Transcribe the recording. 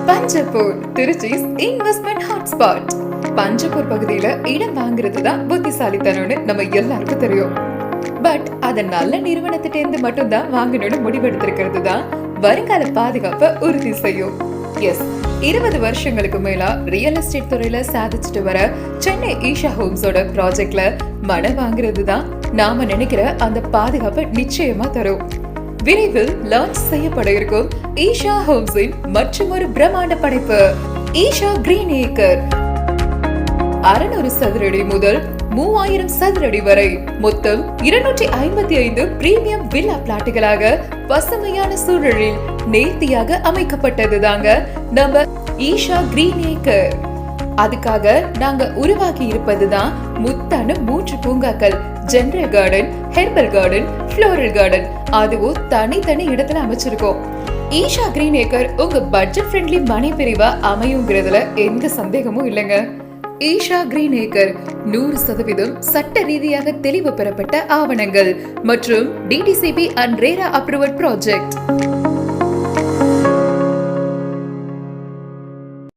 Panjappur, Trichy's investment hotspot. Panjappur பகுதியில இடம் வாங்குறது தான் புத்திசாலித்தனம்னு நம்ம எல்லாருக்கும் தெரியும். பட் அத நல்ல நிறுவனத்திட்ட இருந்து மட்டும்தான் வாங்கணும்னு முடிவெடுத்திருக்கிறது தான் வருங்கால பாதுகாப்பை உறுதி செய்யும். எஸ், 20 வருஷங்களுக்கு மேலா ரியல் எஸ்டேட் துறையில சாதிச்சுட்டு வர சென்னை ஈஷா ஹோம்ஸோட ப்ராஜெக்ட்ல மனை வாங்குறது தான் நாம நினைக்கிற அந்த பாதுகாப்பை நிச்சயமா தரும். விரைவில் லான்ச் செய்யப்பட இருக்கும் ஈஷா ஹோம்ஸின் மற்றொரு பிரம்மாண்ட படைப்பு ஈஷா கிரீன் ஏக்கர். 600 சதுரடி முதல் 3000 சதுரடி வரை மொத்தம் 255 பிரீமியம் வில்லா பிளாட்டுகளாக பசுமையான சூழலில் நேர்த்தியாக அமைக்கப்பட்டது தாங்க நம்ம ஈஷா கிரீன் ஏக்கர். அதுக்காக நாங்க உருவாக்கி இருப்பதுதான் முத்தான 3 பூங்காக்கள், general garden, herbal garden, floral garden. அதுவும் தனித்தனி இடத்துல அமைச்சிருக்கோம். ஈஷா கிரீன் ஏக்கர் உங்க பட்ஜெட் ஃப்ரெண்ட்லி மனை பிரிவா அமையுங்கிறதுல எந்த சந்தேகமும் இல்லைங்க. ஈஷா கிரீன் ஏக்கர் 100% சட்ட ரீதியாக தெளிவு பெறப்பட்ட ஆவணங்கள் மற்றும் DTCP and RERA approval project.